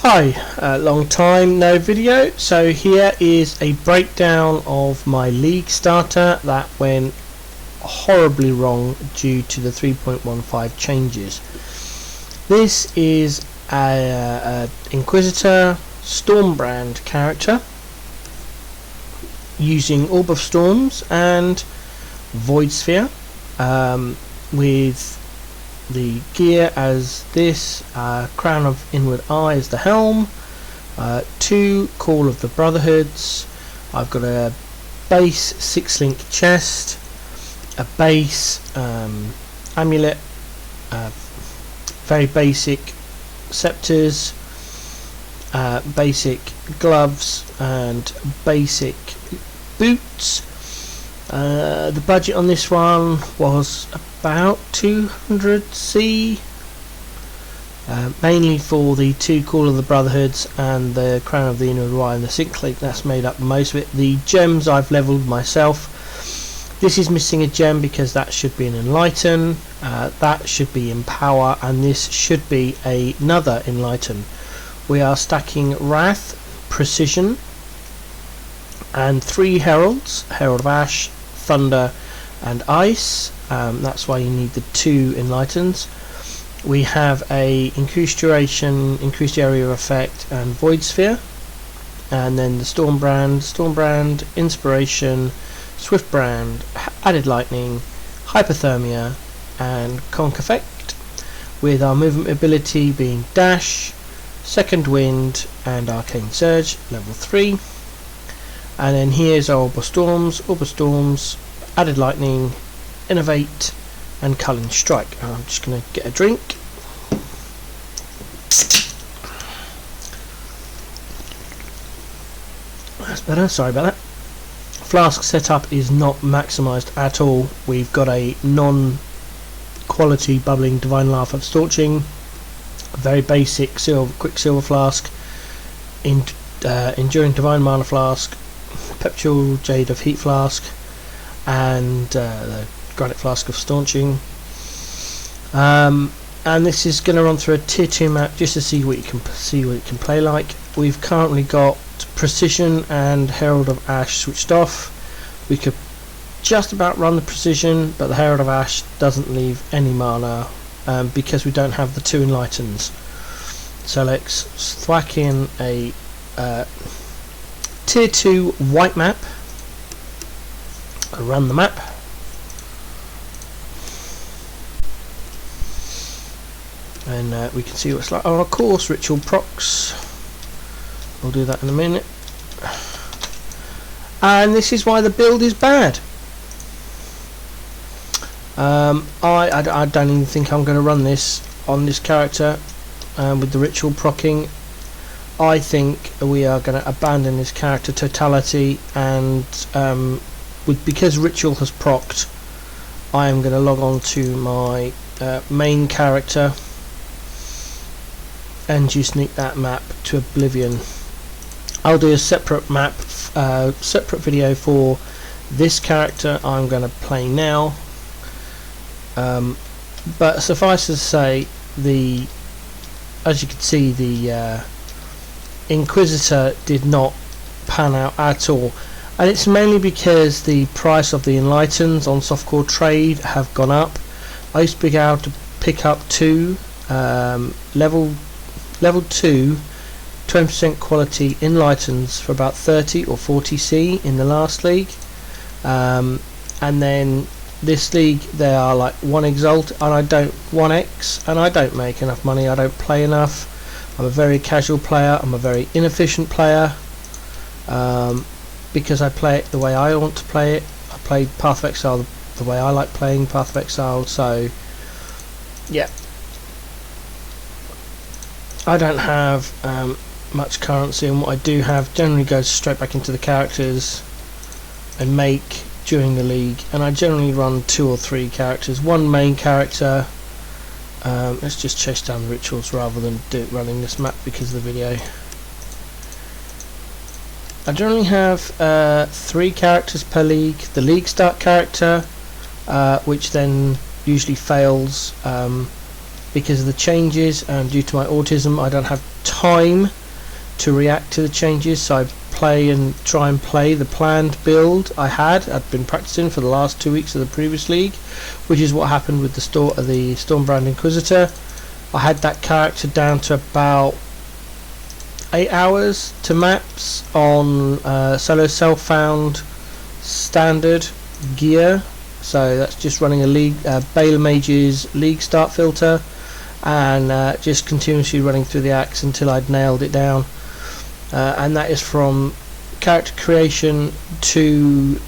Hi, long time no video. So here is a breakdown of my league starter that went horribly wrong due to the 3.15 changes. This is a Inquisitor Stormbrand character using Orb of Storms and Void Sphere, with the gear as this, Crown of Inward Eye as the helm, 2 Call of the Brotherhoods. I've got a base 6-link chest, a base amulet, very basic scepters, basic gloves and basic boots. The budget on this one was about 200C, mainly for the 2 Call of the Brotherhoods and the Crown of the Inward Eye and the Sync Link. That's made up most of it. The gems I've levelled myself. This is missing a gem because that should be an Enlighten, that should be Empower, and this should be another Enlighten. We are stacking Wrath, Precision, and 3 Heralds, Herald of Ash, Thunder and Ice. That's why you need the 2 Enlightens. We have a increased duration, increased area of effect and Void Sphere, and then the Stormbrand, Inspiration, Swift Brand, Added Lightning, Hypothermia and Conk Effect, with our movement ability being Dash, Second Wind and Arcane Surge, level 3. And then here's our Orb of Storms, Added Lightning, Innovate and Culling Strike. I'm just going to get a drink. That's better, sorry about that. Flask setup is not maximised at all. We've got a non-quality bubbling Divine Laugh of Storching, a very basic Quicksilver Flask, Enduring Divine Mana Flask, Perpetual Jade of Heat Flask, and the Granite Flask of Staunching. And this is going to run through a tier 2 map just to see what it can play like. We've currently got Precision and Herald of Ash switched off. We could just about run the Precision, but the Herald of Ash doesn't leave any mana because we don't have the 2 Enlightens. So let's thwack in a tier 2 white map and run the map. And we can see what it's like. Oh, of course, Ritual procs. We'll do that in a minute. And this is why the build is bad. I don't even think I'm going to run this on this character with the Ritual procking. I think we are going to abandon this character totality, and because Ritual has procced, I am going to log on to my main character and just sneak that map to oblivion. I'll do a separate map, separate video for this character I'm going to play now. But suffice to say, as you can see, the Inquisitor did not pan out at all, and it's mainly because the price of the Enlightens on softcore trade have gone up. I used to be able to pick up 2 level 2 20% quality Enlightens for about 30 or 40C in the last league, and then this league they are like 1 Exalt, and I don't 1X, and I don't make enough money. I don't play enough. I'm a very casual player. I'm a very inefficient player, because I play it the way I want to play it. I play Path of Exile the way I like playing Path of Exile, so yeah. I don't have much currency, and what I do have generally goes straight back into the characters and make during the league, and I generally run 2 or 3 characters, 1 main character. Let's just chase down the rituals rather than running this map because of the video. I generally have 3 characters per league. The league start character, which then usually fails because of the changes, and due to my autism I don't have time to react to the changes, so I try and play the planned build I'd been practicing for the last 2 weeks of the previous league, which is what happened with the Stormbrand Inquisitor. I had that character down to about 8 hours to maps on solo self-found standard gear, so that's just running a league Baylor Mage's league start filter, and just continuously running through the acts until I'd nailed it down. And that is from character creation to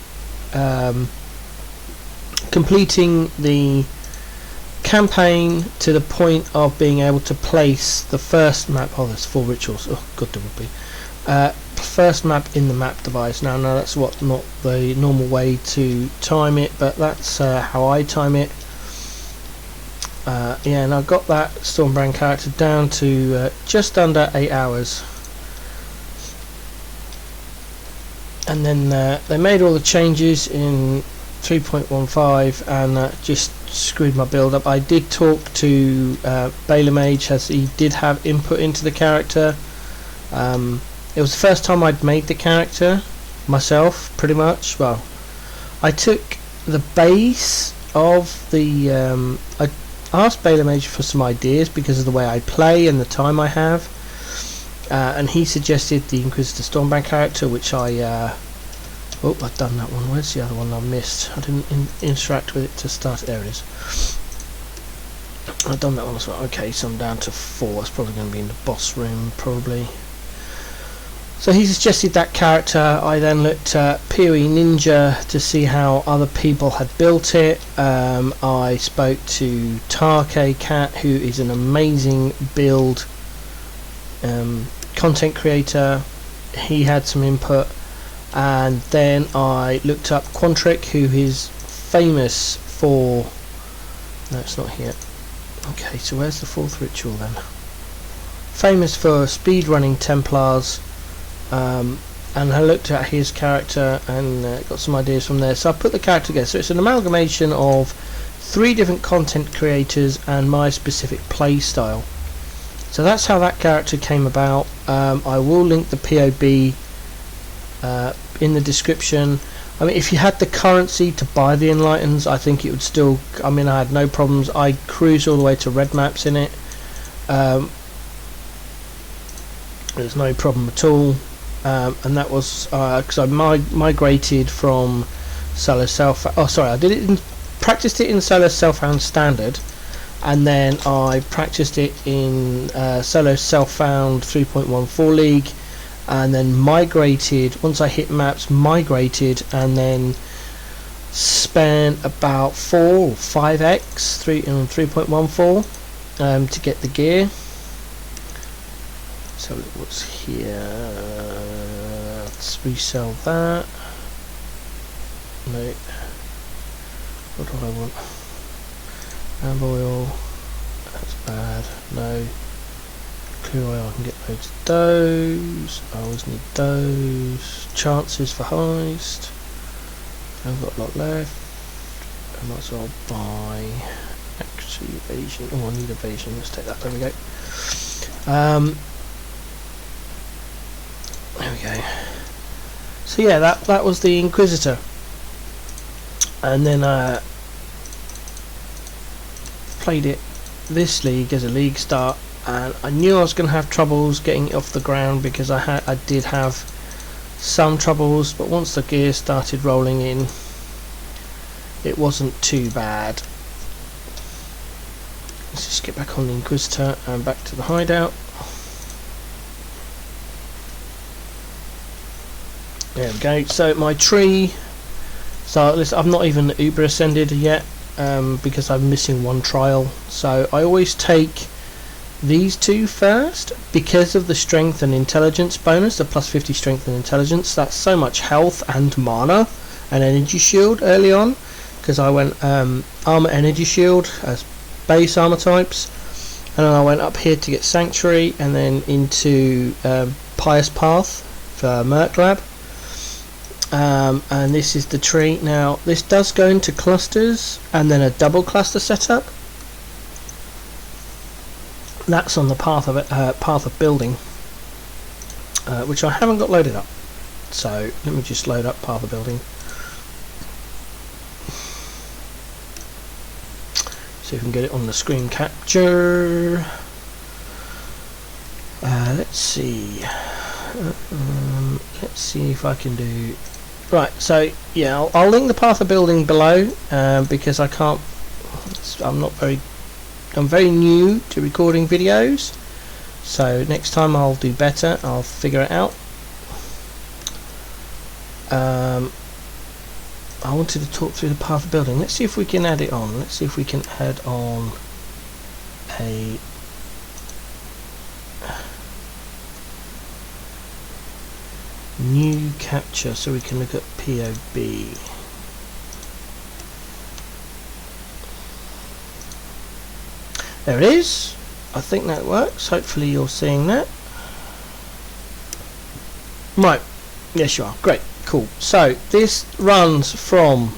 completing the campaign to the point of being able to place the first map. Oh, there's 4 rituals. Oh god, there would be first map in the map device. Now that's not the normal way to time it, but that's how I time it. Yeah, and I got that Stormbrand character down to just under 8 hours. And then they made all the changes in 3.15, and just screwed my build up. I did talk to Baylor Mage, as he did have input into the character. It was the first time I'd made the character myself, pretty much. Well, I took the base of the I asked Baylor Mage for some ideas because of the way I play and the time I have. And he suggested the Inquisitor Stormbrand character, which I oh, I've done that one. Where's the other one I missed? I didn't interact with it to start it. There it is. I've done that one as well. Okay, so I'm down to 4. That's probably going to be in the boss room, probably. So he suggested that character. I then looked at PoE Ninja to see how other people had built it. I spoke to Take Cat, who is an amazing build content creator. He had some input, and then I looked up Quantric, who is famous for... no, it's not here. Okay, so where's the 4th ritual then? Famous for speedrunning Templars, and I looked at his character and got some ideas from there. So I put the character together. So it's an amalgamation of 3 different content creators and my specific play style. So that's how that character came about. I will link the POB in the description. I mean, if you had the currency to buy the Enlightens, I think it would still... I mean, I had no problems. I cruised all the way to red maps in it. There's no problem at all. And that was because I migrated from solo self... oh, sorry, I did it practiced it in solo self-found standard, and then I practiced it in solo self-found 3.14 league, and then migrated once I hit maps, migrated, and then spent about 4 or 5x in 3.14 to get the gear. So what's here? Let's resell that. No. What do I want? Amber oil. That's bad. No. Clear oil. I can get loads of those. I always need those. Chances for heist. I've got a lot left. I might as well buy. Actually, evasion. Oh, I need evasion. Let's take that. There we go. There we go. So yeah, that was the Inquisitor, and then played it this league as a league start, and I knew I was going to have troubles getting it off the ground because I did have some troubles, but once the gear started rolling in, it wasn't too bad. Let's just get back on the Inquisitor and back to the hideout. There we go. So my tree, so I'm not even Uber ascended yet because I'm missing 1 trial. So I always take these 2 first because of the strength and intelligence bonus, the plus 50 strength and intelligence. That's so much health and mana and energy shield early on, because I went armor energy shield as base armor types, and then I went up here to get sanctuary, and then into pious path for Merc Lab. And this is the tree. Now this does go into clusters and then a double cluster setup. That's on the path of building, which I haven't got loaded up. So let me just load up path of building. See if we can get it on the screen capture. Let's see. Let's see if I can do. Right. So yeah, I'll link the path of building below because I can't. I'm very new to recording videos. So next time I'll do better. I'll figure it out. I wanted to talk through the path of building. Let's see if we can add it on. Let's see if we can add on a new capture so we can look at POB. There it is. I think that works. Hopefully you're seeing that. Right. Yes you are. Great. Cool. So this runs from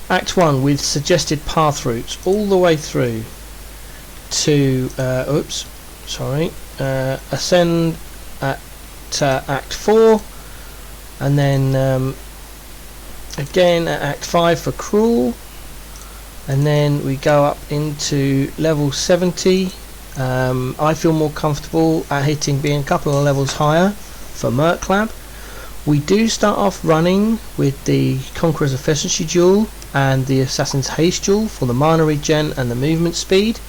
Act 1 with suggested path routes all the way through to ascend at Act 4, and then again at Act 5 for cruel, and then we go up into level 70. I feel more comfortable at hitting being a couple of levels higher for Merc Lab. We do start off running with the Conqueror's Efficiency Jewel and the Assassin's Haste Jewel for the mana regen and the movement speed,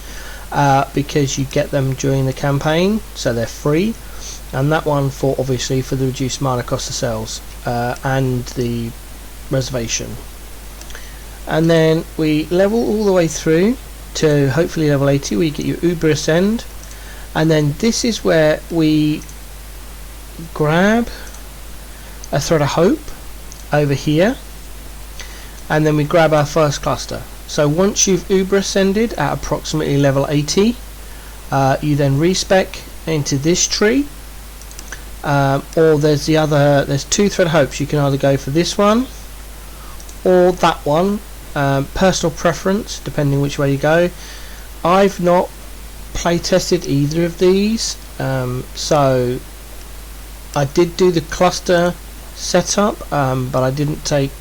because you get them during the campaign, so they're free, and that one for obviously for the reduced mana cost of cells and the reservation. And then we level all the way through to hopefully level 80 where you get your Uber Ascend, and then this is where we grab a Thread of Hope over here, and then we grab our first cluster. So once you've Uber Ascended at approximately level 80, you then respec into this tree, or there's two Thread of Hopes. You can either go for this one or that one, personal preference depending which way you go. I've not play tested either of these, so I did do the cluster setup, but I didn't take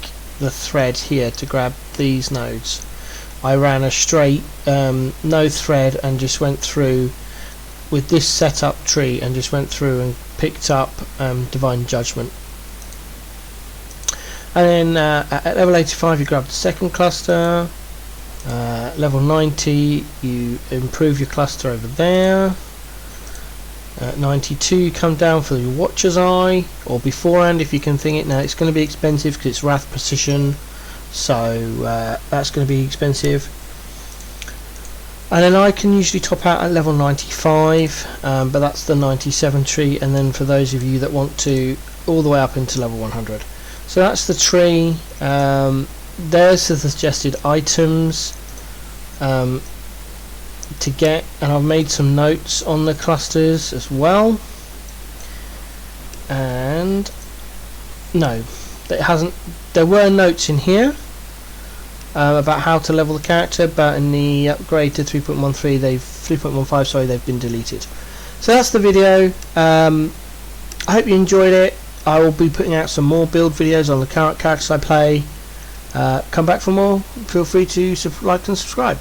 the thread here to grab these nodes. I ran a straight no thread and just went through with this setup tree and just went through and picked up Divine Judgment. And then at level 85 you grab the second cluster, level 90 you improve your cluster over there. At 92 you come down for your Watcher's Eye, or beforehand if you can think it. Now it's going to be expensive because it's Wrath Precision, so that's going to be expensive. And then I can usually top out at level 95, but that's the 97 tree, and then for those of you that want to all the way up into level 100. So that's the tree. There's the suggested items to get, and I've made some notes on the clusters as well. And no, it hasn't. There were notes in here about how to level the character, but in the upgrade to 3.13, 3.15, sorry, they've been deleted. So that's the video. I hope you enjoyed it. I will be putting out some more build videos on the current characters I play. Come back for more. Feel free to like and subscribe.